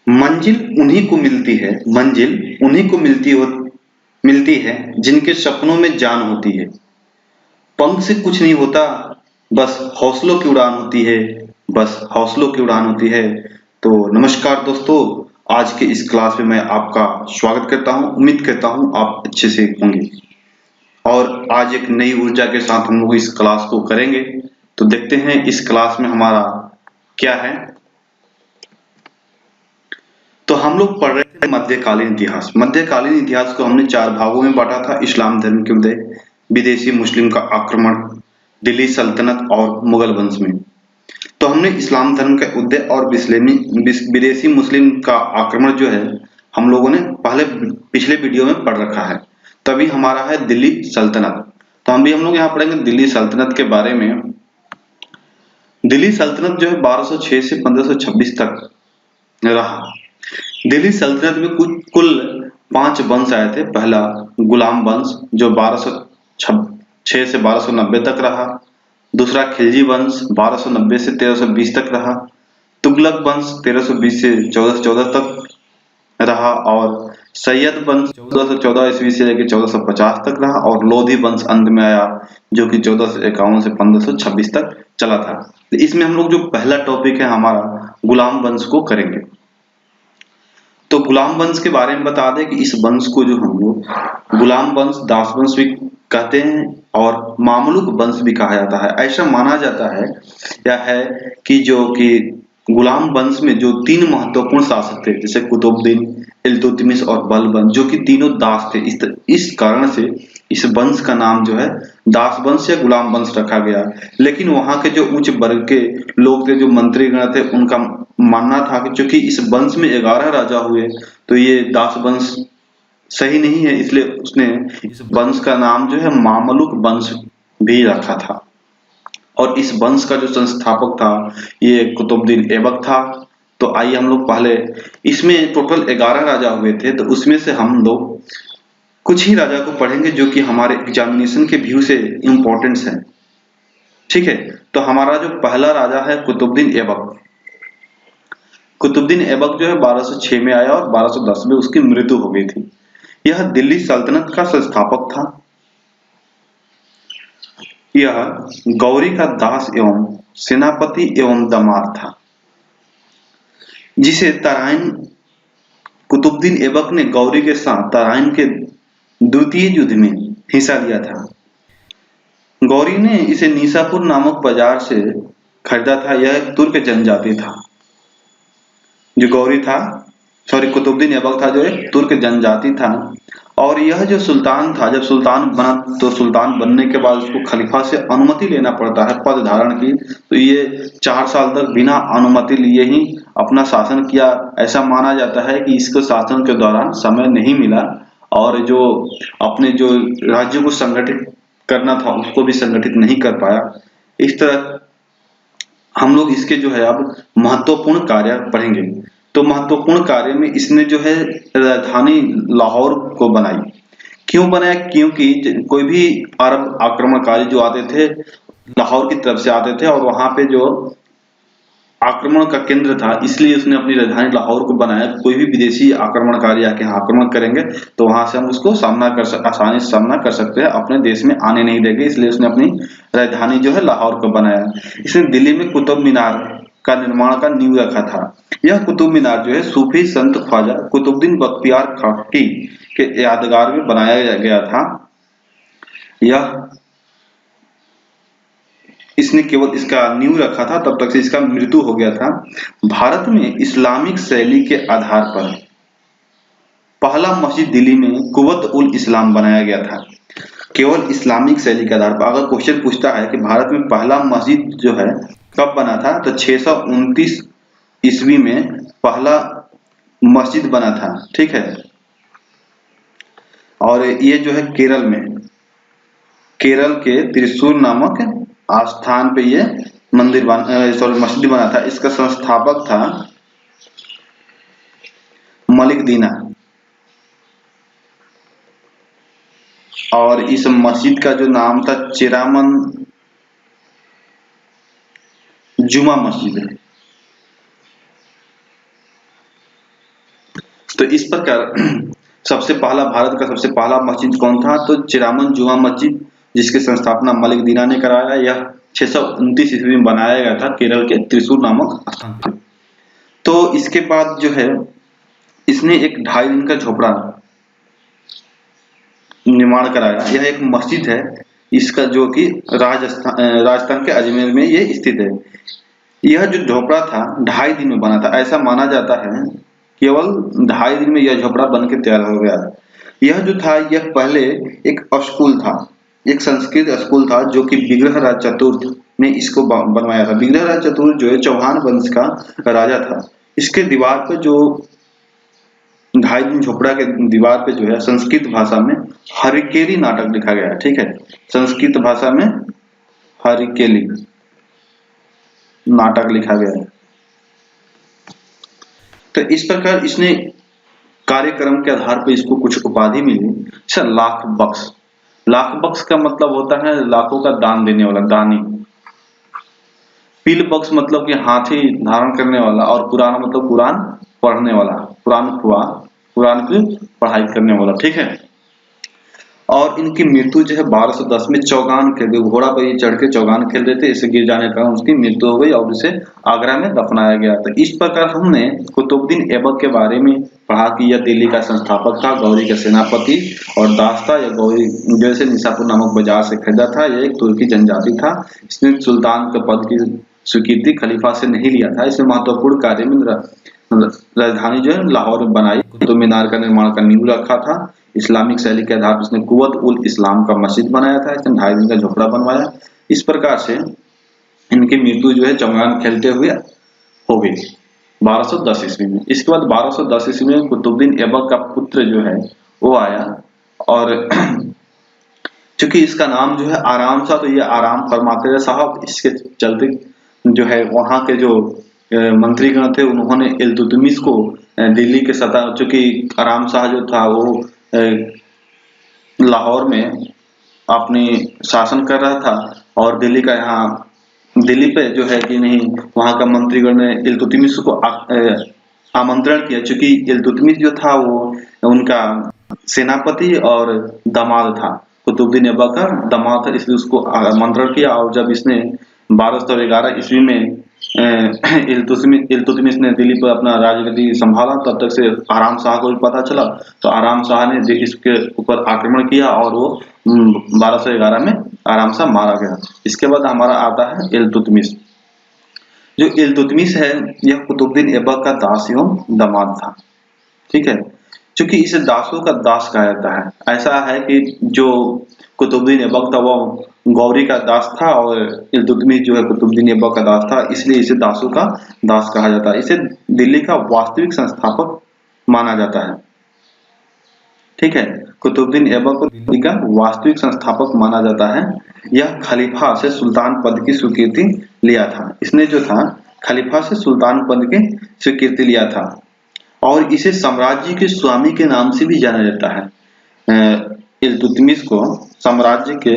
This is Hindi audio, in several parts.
मंजिल उन्हीं को मिलती है, मंजिल उन्हीं को मिलती है जिनके सपनों में जान होती है। पंख से कुछ नहीं होता, बस हौसलों की उड़ान होती है, बस हौसलों की उड़ान होती है। तो नमस्कार दोस्तों, आज के इस क्लास में मैं आपका स्वागत करता हूं। उम्मीद करता हूं आप अच्छे से होंगे और आज एक नई ऊर्जा के साथ हम लोग इस क्लास को करेंगे। तो देखते हैं इस क्लास में हमारा क्या है। तो हम लोग पढ़ रहे थे मध्यकालीन इतिहास। मध्यकालीन इतिहास को हमने 4 भागों में बांटा था: इस्लाम धर्म के उदय, विदेशी मुस्लिम का आक्रमण, दिल्ली सल्तनत और मुगल वंश में। तो हमने इस्लाम धर्म के उदय और विदेशी मुस्लिम का आक्रमण जो है हम लोगों ने पिछले वीडियो में पढ़ रखा है। तभी हमारा है दिल्ली सल्तनत। तो हम लोग यहाँ पढ़ेंगे दिल्ली सल्तनत के बारे में। दिल्ली सल्तनत जो है 1206 से 1526 तक रहा। दिल्ली सल्तनत में कुल 5 वंश आए थे। पहला गुलाम वंश जो 1206 से 1290 तक रहा। दूसरा खिलजी वंश 1290 से 1320 तक रहा। तुगलक वंश 1320 से 1414 तक रहा और सैयद वंश 1414 ईस्वी से लेकर 1450 तक रहा और लोधी वंश अंत में आया जो कि 1451 से 1526 तक चला था। तो इसमें हम लोग जो पहला टॉपिक है हमारा गुलाम वंश को करेंगे। तो गुलाम वंश के बारे में बता दें कि इस वंश को जो हम लोग गुलाम वंश, दास वंश भी कहते हैं और मामलुक वंश भी कहा जाता है। ऐसा माना जाता है या है कि गुलाम वंश में जो 3 महत्वपूर्ण शासक थे जैसे कुतुबुद्दीन, इल्तुतमिश और बलबन जो कि तीनों दास थे। इस कारण से इस वंश का नाम जो है दास वंश या गुलाम वंश रखा गया। लेकिन वहां के जो उच्च वर्ग के लोग थे, जो मंत्रीगण थे, उनका मानना था कि चूंकि इस वंश में 11 राजा हुए तो ये दास वंश सही नहीं है, इसलिए उसने इस वंश का नाम जो है मामलुक वंश भी रखा था। और इस वंश का जो संस्थापक था ये कुतुबुद्दीन ऐबक था। तो आइए हम लोग पहले इसमें टोटल 11 राजा हुए थे, तो उसमें से हम लोग कुछ ही राजा को पढ़ेंगे जो कि हमारे एग्जामिनेशन के व्यू से इंपॉर्टेंट है। ठीक है, तो हमारा जो पहला राजा है कुतुबुद्दीन ऐबक। कुतुबुद्दीन ऐबक जो है 1206 में आया और 1210 में उसकी मृत्यु हो गई थी। यह दिल्ली सल्तनत का संस्थापक था। यह गौरी का दास एवं सेनापति एवं दामाद था, जिसे तराइन कुतुबुद्दीन ऐबक ने गौरी के साथ तराइन के द्वितीय युद्ध में हिस्सा लिया था। गौरी ने इसे निशापुर नामक बाजार से खरीदा था। यह एक तुर्क जनजाति था। जो गौरी था, कुतुबुद्दीन ऐबक था जो एक तुर्क जनजाति था। और यह जो सुल्तान था, जब सुल्तान बना तो सुल्तान बनने के बाद उसको खलीफा से अनुमति लेना पड़ता है पद धारण की। तो ये 4 साल तक बिना अनुमति लिए ही अपना शासन किया। ऐसा माना जाता है कि इसको शासन के दौरान समय नहीं मिला और जो अपने जो राज्य को संगठित करना था उसको भी संगठित नहीं कर पाया। इस तरह हम लोग इसके जो है अब महत्वपूर्ण कार्य पढ़ेंगे। तो महत्वपूर्ण कार्य में इसने जो है राजधानी लाहौर को बनाई। क्यों बनाया? क्योंकि कोई भी अरब आक्रमणकारी जो आते थे लाहौर की तरफ से आते थे और वहां पे जो आक्रमण का केंद्र था, इसलिए उसने अपनी राजधानी लाहौर को बनाया। कोई भी विदेशी आक्रमणकारी आके आक्रमण करेंगे तो वहां से हम उसको आसानी से सामना कर सकते हैं, अपने देश में आने नहीं देंगे। इसलिए उसने अपनी राजधानी जो है लाहौर को बनाया। इसने दिल्ली में कुतुब मीनार का निर्माण का नींव रखा था। यह कुतुब मीनार जो है सूफी संत ख्वाजा कुतुबुद्दीन बख्तियार खाकी के यादगार में बनाया गया था। यह इसने केवल इसका नींव रखा था, तब तक से इसका मृत्यु हो गया था। भारत में इस्लामिक शैली के आधार पर पहला मस्जिद दिल्ली में कुव्वत उल इस्लाम बनाया गया था। केवल इस्लामिक शैली के आधार पर अगर क्वेश्चन पूछता है कि भारत में पहला मस्जिद जो है कब बना था, तो 629 ईस्वी में पहला मस्जिद बना था। ठीक है, और ये जो है केरल के त्रिशूर नामक स्थान पे ये मस्जिद बना था। इसका संस्थापक था मलिक दीना और इस मस्जिद का जो नाम था चिरामन जुमा मस्जिद है। तो इस प्रकार सबसे पहला भारत का सबसे पहला मस्जिद कौन था? तो चिरामन जुमा मस्जिद, जिसकी संस्थापना मलिक दीना ने कराया। यह 629 ईस्वी में बनाया गया था केरल के त्रिशूर नामक स्थान पर। तो इसके बाद जो है इसने एक 2.5 दिन का झोपड़ा निर्माण कराया। यह एक मस्जिद है, इसका जो कि राजस्थान के अजमेर में ये स्थित है। यह जो झोपड़ा था 2.5 दिन में बना था, ऐसा माना जाता है केवल 2.5 दिन में यह झोपड़ा बन के तैयार हो गया। यह जो था यह पहले एक स्कूल था, एक संस्कृत स्कूल था, जो कि विग्रहराज चतुर्थ ने इसको बनवाया था। विग्रहराज चतुर्थ जो है चौहान वंश का राजा था। इसके दीवार पे जो 2.5 दिन झोपड़ा के दीवार पे जो है संस्कृत भाषा में हरिकेली नाटक लिखा गया है। ठीक है, संस्कृत भाषा में हरिकेली नाटक लिखा गया है। तो इस प्रकार इसने कार्यक्रम के आधार पर इसको कुछ उपाधि मिली। अच्छा, लाख बख्श। लाख बख्श का मतलब होता है लाखों का दान देने वाला, दानी। पील बख्श मतलब कि हाथी धारण करने वाला, और कुरान मतलब कुरान पढ़ने वाला, कुरान की पढ़ाई करने वाला। ठीक है, और इनकी मृत्यु जो है 1210 में चौगान खेलते, घोड़ा पर ये चढ़ के चौगान खेल रहे थे, इससे गिर जाने का उसकी मृत्यु हो गई और उसे आगरा में दफनाया गया था। इस प्रकार हमने कुतुबुद्दीन ऐबक के बारे में पढ़ा कि यह दिल्ली का संस्थापक था, गौरी का सेनापति और दास था। यह गौरी जैसे निशापुर नामक बाजार से खरीदा था। यह एक तुर्की जनजाति था। इसने सुल्तान के पद की स्वीकृति खलीफा से नहीं लिया था। इसने महत्वपूर्ण कार्य में राजधानी जो है लाहौर में बनाई, कुतुब मीनार का निर्माण का नींव रखा था। इस्लामिक शैली के आधार पर इसने कुवत उल इस्लाम का मस्जिद बनाया था। इसने 2.5 दिन का झोपड़ा बनवाया। इस प्रकार से इनकी मृत्यु जो है चौगान खेलते हुए हो गई 1210 ईस्वी में। इसके बाद 1210 ईस्वी में कुतुबुद्दीन ऐबक का पुत्र जो है वो आया, और चूंकि इसका नाम जो है आराम सा, तो ये आराम फरमाते थे साहब। इसके चलते जो है वहां के जो मंत्रीगण थे उन्होंने इल्तुतमिश को दिल्ली के सत्ता, चूंकि आराम शाह जो था वो लाहौर में अपनी शासन कर रहा था, और दिल्ली पे जो है कि नहीं, वहां का मंत्रीगण ने इल्तुतमिश को आमंत्रण किया। चूंकि इल्तुतमिश जो था वो उनका सेनापति और दामाद था, कुतुबुद्दीन ऐबक का दामाद था, इसलिए उसको आमंत्रण किया। और जब इसने 1211 ईस्वी में इल्तुतमिश ने दिल्ली पर अपना राजगद्दी संभाला, तब तक से आराम शाह को भी पता चला। तो आराम शाह ने इसके ऊपर आक्रमण किया और वो 1211 में आराम शाह मारा गया। इसके बाद हमारा आता है इल्तुतमिश। जो इल्तुतमिश है यह कुतुबुद्दीन ऐबक का दास एवं दामाद था। ठीक है, क्योंकि इसे दासों का दास कहा जाता है। ऐसा है कि जो कुतुबुद्दीन ऐबक था वो गौरी का दास था, और इल्तुतमिश जो है कुतुबुद्दीन ऐबक का दास था, इसलिए इसे दासों का दास कहा जाता है। इसे दिल्ली का वास्तविक संस्थापक माना जाता है। ठीक है, कुतुबुद्दीन ऐबक को दिल्ली का वास्तविक संस्थापक माना जाता है। यह खलीफा से सुल्तान पद की स्वीकृति लिया था। इसने जो था खलीफा से सुल्तान पद की स्वीकृति लिया था, और इसे साम्राज्य के स्वामी के नाम से भी जाना जाता है। इल्तुतमिश को साम्राज्य के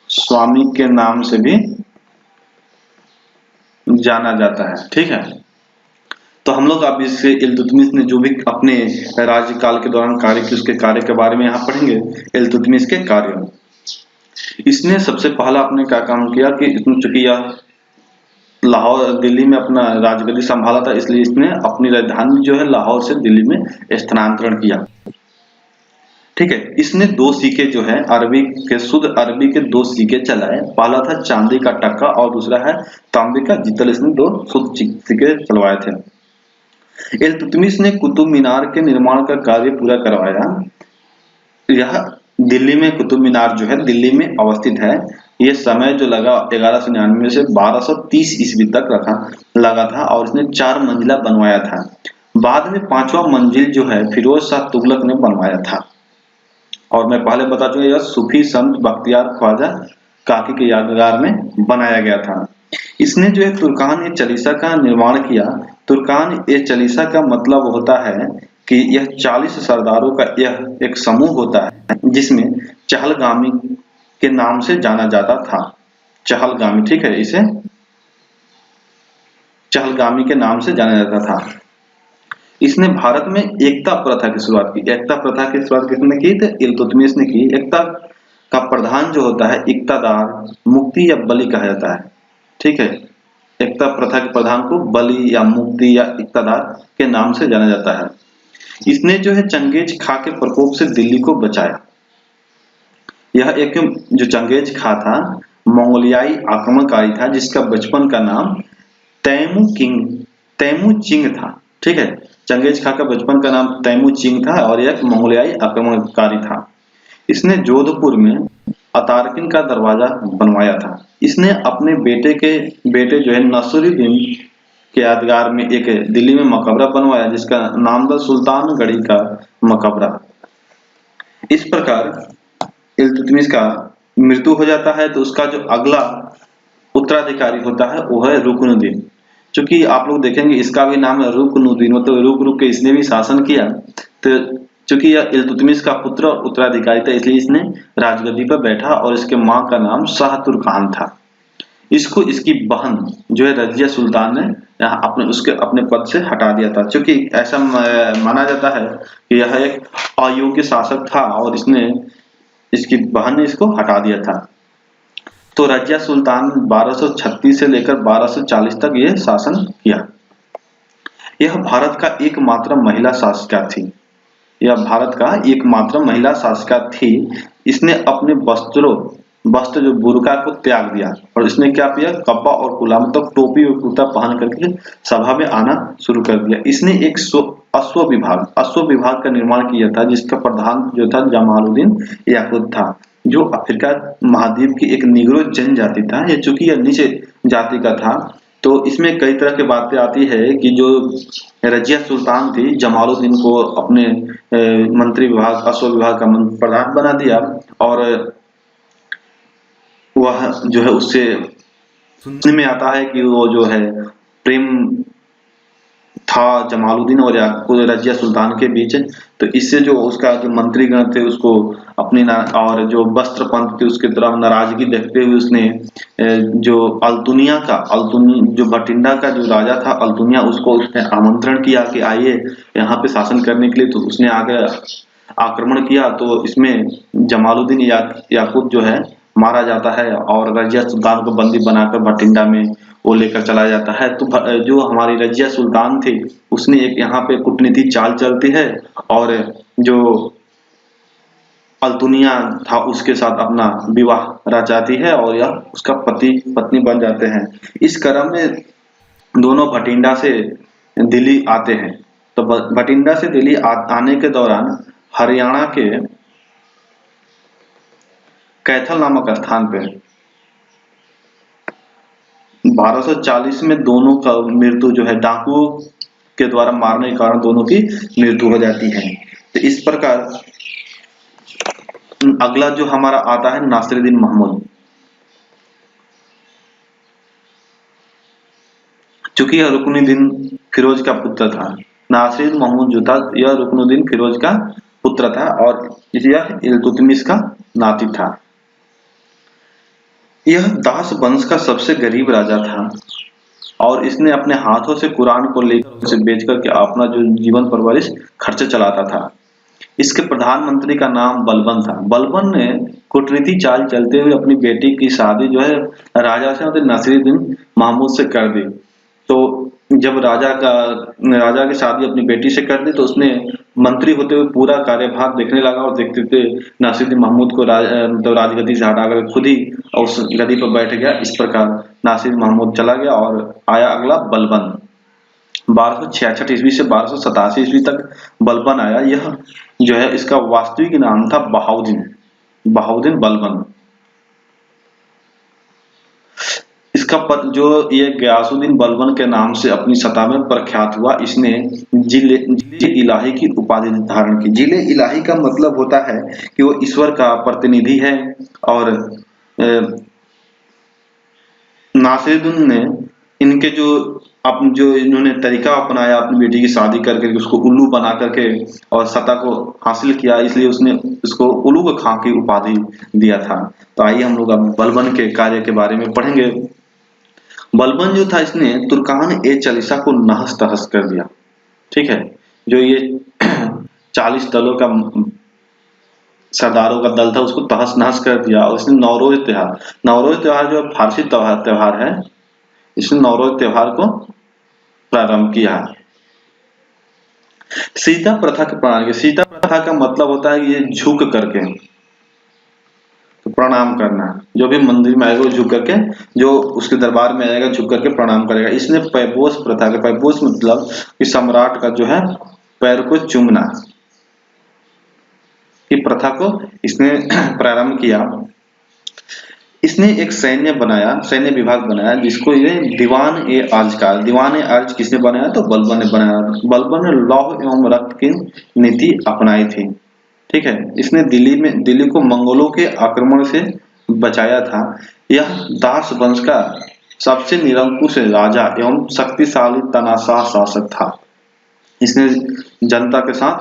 स्वामी के नाम से भी जाना जाता है। ठीक है, तो हम लोग अब इससे इल्तुतमिश ने जो भी अपने राज्यकाल के दौरान कार्य किए उसके कार्य के बारे में यहाँ पढ़ेंगे। इल्तुतमिश के कार्य, इसने सबसे पहला अपने क्या काम किया कि चूंकि यह लाहौर दिल्ली में अपना राजगद्दी संभाला था, इसलिए इसने अपनी राजधानी जो है लाहौर से दिल्ली में स्थानांतरण किया। ठीक है, इसने 2 सिक्के जो है शुद्ध अरबी के 2 सिक्के चलाए। पहला था चांदी का टक्का और दूसरा है तांबे का जितल। इसने 2 शुद्ध सिक्के चलवाए थे। इल्तुतमिश ने कुतुब मीनार के निर्माण का कार्य पूरा करवाया। यह दिल्ली में कुतुब मीनार जो है दिल्ली में अवस्थित है। ये समय जो लगा 1199 से 1230 ईस्वी तक लगा था, और इसने 4 मंजिला बनवाया था। बाद में 5वां मंजिल जो है फिरोज शाह तुगलक ने बनवाया था, और मैं पहले बता चुका यह सूफी संत बख्तियार ख्वाजा काकी के यादगार में बनाया गया था। इसने जो है तुर्कान ए चालीसा का निर्माण किया। तुर्कान ए चालीसा का मतलब होता है कि यह 40 सरदारों का यह एक समूह होता है, जिसमें चहलगामी के नाम से जाना जाता था। चहलगामी, ठीक है, इसे चहलगामी के नाम से जाना जाता था। इसने भारत में एकता प्रथा की शुरुआत की। एकता प्रथा की शुरुआत किसने की? तो इल्तुतमिश ने की। एकता का प्रधान जो होता है इक्तादार, मुक्ति या बलि कहा जाता है। ठीक है, एकता प्रथा के प्रधान को बलि या मुक्ति या इक्तादार के नाम से जाना जाता है। इसने जो है चंगेज खा के प्रकोप से दिल्ली को बचाया। यह एक जो चंगेज खा था मंगोलियाई आक्रमणकारी था जिसका बचपन का नाम तैमूचिंग था। ठीक है, चंगेज खां का बचपन का नाम तैमूचिंग था और यह एक मंगोलियाई आक्रमणकारी था। इसने जोधपुर में अतारकिन का दरवाजा बनवाया था। इसने अपने बेटे जो है नसरुद्दीन के यादगार में एक दिल्ली में मकबरा बनवाया जिसका नाम था सुल्तानगढ़ी का मकबरा। इस प्रकार इल्तुतमिश का मृत्यु हो जाता है तो उसका जो अगला उत्तराधिकारी होता है वो है रुकनुद्दीन। चूंकि आप लोग देखेंगे इसका भी नाम है रुकनुद्दीन, मतलब रुक रुक के इसने भी शासन किया। तो चूंकि यह इल्तुतमिश का पुत्र उत्तराधिकारी था इसलिए इसने राजगद्दी पर बैठा और इसके माँ का नाम शाह तुर्कान था। इसको इसकी बहन जो है रजिया सुल्तान ने यहाँ अपने पद से हटा दिया था। क्योंकि ऐसा माना जाता है कि यह एक अयोग्य शासक था और इसकी बहन ने इसको हटा दिया था। तो रजिया सुल्तान 1236 से लेकर 1240 तक ये शासन किया। यह भारत का एकमात्र महिला शासिका थी। यह भारत का एकमात्र महिला शासिका थी। इसने अपने वस्त्र जो बुर्का को त्याग दिया और इसने क्या किया, कब्बा और कुला मतलब टोपी और कुर्ता पहन करके सभा में आना शुरू कर दिया। इसने एक अश्व विभाग का निर्माण किया था जिसका प्रधान जो था जमालुद्दीन याकूत था, जो अफ्रीका महाद्वीप की एक निग्रो जनजाति था। ये चूंकि यह नीचे जाति का था तो इसमें कई तरह की बातें आती है कि जो रजिया सुल्तान थी जमालुद्दीन को अपने मंत्री विभाग अश्व विभाग का प्रधान बना दिया और वह जो है उससे सुनने में आता है कि वो जो है प्रेम था जमालुद्दीन और रजिया सुल्तान के बीच। तो इससे जो उसका जो मंत्रीगण थे उसको अपनी और जो वस्त्र पंथ थे उसके तरफ नाराजगी देखते हुए उसने जो जो भटिंडा का जो राजा था अल्तुनिया उसको उसने आमंत्रण किया कि आइए यहाँ पे शासन करने के लिए। तो उसने आगे आक्रमण किया तो इसमें जमालुद्दीन याकूत जो है मारा जाता है और रजिया सुल्तान को बंदी बनाकर भटिंडा में वो लेकर चला जाता है। तो जो हमारी रजिया सुल्तान थी उसने एक यहाँ पे कूटनीतिक चाल चलती है और जो अल्तुनिया था उसके साथ अपना विवाह रचाती है और यह उसका पति पत्नी बन जाते हैं। इस क्रम में दोनों भटिंडा से दिल्ली आते हैं। तो भटिंडा से दिल्ली आने के दौरान हरियाणा के कैथल नामक स्थान पे 1240 में दोनों का मृत्यु जो है डाकुओं के द्वारा मारने के कारण दोनों की मृत्यु हो जाती है। तो इस प्रकार अगला जो हमारा आता है नासिरुद्दीन महमूद। चूंकि यह रुकनुद्दीन फिरोज का पुत्र था, नासिरुद्दीन महमूद जो था यह रुकनुद्दीन फिरोज का पुत्र था और यह इल्तुतमिश का नाती था। यह दास वंश का सबसे गरीब राजा था और इसने अपने हाथों से कुरान को लेकर उसे बेचकर के अपना जो जीवन परवरिश खर्च चलाता था। इसके प्रधानमंत्री का नाम बलबन था। बलबन ने कूटनीति चाल चलते हुए अपनी बेटी की शादी जो है राजा से मतलब नासिरुद्दीन महमूद से कर दी। तो जब राजा की शादी अपनी बेटी से कर दी तो उसने मंत्री होते हुए पूरा कार्यभार देखने लगा और देखते देखते नासिरुद्दीन महमूद को मतलब राजगद्दी से हटाकर खुद ही उस गद्दी पर बैठ गया। इस प्रकार नासिरुद्दीन महमूद चला गया और आया अगला बलबन। 1266 ईस्वी से 1287 ईस्वी तक बलबन आया। यह जो है इसका वास्तविक नाम था बहाउद्दीन बलबन। इसका जो ये गयासुद्दीन बलबन के नाम से अपनी सत्ता में प्रख्यात हुआ। इसने जिले इलाही की उपाधि धारण की। जिले इलाही का मतलब होता है कि वो ईश्वर का प्रतिनिधि है और नासिरुद्दीन ने इनके जो इन्होंने तरीका अपनाया अपनी बेटी की शादी करके उसको उल्लू बना करके और सत्ता को हासिल किया, इसलिए उसने उसको उल्लू खां की उपाधि दिया था। तो आइए हम लोग अब बलबन के कार्य के बारे में पढ़ेंगे। बलबन जो था इसने तुर्कान-ए-चालीसा को नहस-तहस कर दिया। ठीक है, जो ये 40 दलों का सरदारों का दल था उसको तहस-नहस कर दिया। और इसने नवरोज त्योहार जो फारसी त्योहार है, इसने नवरोज त्योहार को प्रारंभ किया। सीता प्रथा के प्रणाली, सीता प्रथा का मतलब होता है ये झुक करके, तो प्रणाम करना, जो भी मंदिर में आएगा झुक करके, जो उसके दरबार में आएगा झुक करके प्रणाम करेगा। इसने पैबोस प्रथा का, पैबोस मतलब कि सम्राट का जो है पैर को चूमना की प्रथा को इसने प्रारंभ किया। इसने एक सैन्य विभाग बनाया जिसको ये दीवान-ए-अर्ज कहा। दीवान-ए-अर्ज किसने बनाया? तो बलबन ने बनाया। बलबन ने लौह एवं रक्त की नीति अपनाई थी। ठीक है, इसने दिल्ली को मंगोलों के आक्रमण से बचाया था। यह दास वंश का सबसे निरंकुश राजा एवं शक्तिशाली तानाशाह शासक था। इसने जनता के साथ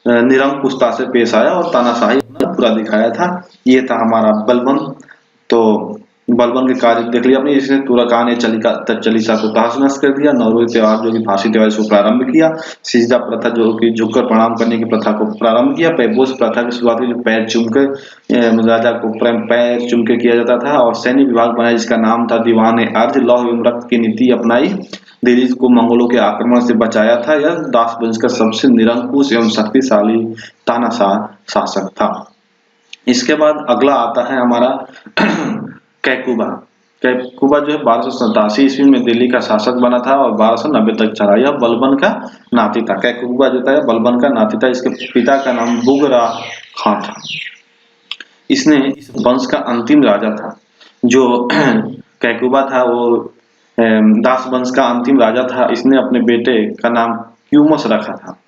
निरंकुशता से पेश आया और तानाशाही पूरा दिखाया था। ये था हमारा बलबन। तो बलबन के कार्य देख लिया आपने। इसने तुर्कान-ए-चालीसा को तहस-नहस कर दिया। नवरोज त्योहार जो कि फारसी त्योहार इसको प्रारंभ किया। सिजदा प्रथा जो कि झुककर प्रणाम करने की प्रथा को प्रारंभ किया। पैबोस प्रथा की शुरुआत हुई, जो पैर चूमकर राजा को पैर चूम के किया जाता था। और सैन्य विभाग बनाया जिसका नाम था दीवान-ए-अर्ज। लौह एवं रक्त की नीति अपनाई, दिल्ली को मंगोलों के आक्रमण से बचाया था। यह दास वंश का सबसे निरंकुश एवं शक्तिशाली तानाशाह शासक था। इसके बाद अगला आता है हमारा कैकुबा। कैकुबा जो है 1287 ईस्वी में दिल्ली का शासक बना था और 1290 तक चला। यह बलबन का नाती था। कैकुबा जो था बलबन का नाती था। इसके पिता का नाम बुगरा खां था। इसने वंश का अंतिम राजा था। जो कैकुबा था वो दास वंश का अंतिम राजा था। इसने अपने बेटे का नाम क्यूमस रखा था।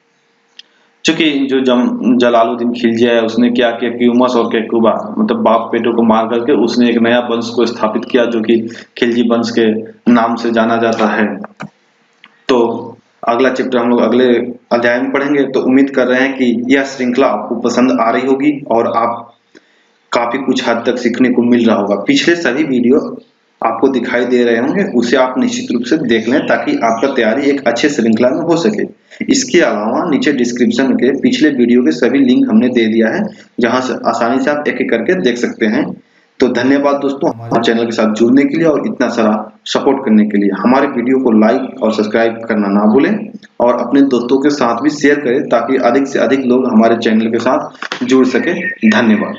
चूंकि जो जलालुद्दीन खिलजी है उसने क्या किया, क्यूमस और कैकुबा मतलब बाप बेटों को मार करके उसने एक नया वंश को स्थापित किया जो कि खिलजी वंश के नाम से जाना जाता है। तो अगला चैप्टर हम लोग अगले अध्याय में पढ़ेंगे। तो उम्मीद कर रहे हैं कि यह श्रृंखला आपको पसंद आ रही होगी और आप काफी कुछ हद तक सीखने को मिल रहा होगा। पिछले सभी वीडियो आपको दिखाई दे रहे होंगे, उसे आप निश्चित रूप से देख लें ताकि आपका तैयारी एक अच्छे श्रृंखला में हो सके। इसके अलावा नीचे डिस्क्रिप्शन के पिछले वीडियो के सभी लिंक हमने दे दिया है, जहां से आसानी से आप एक-एक करके देख सकते हैं। तो धन्यवाद दोस्तों हमारे चैनल के साथ जुड़ने के लिए और इतना सारा सपोर्ट करने के लिए। हमारे वीडियो को लाइक और सब्सक्राइब करना ना भूलें और अपने दोस्तों के साथ भी शेयर करें ताकि अधिक से अधिक लोग हमारे चैनल के साथ जुड़ सके। धन्यवाद।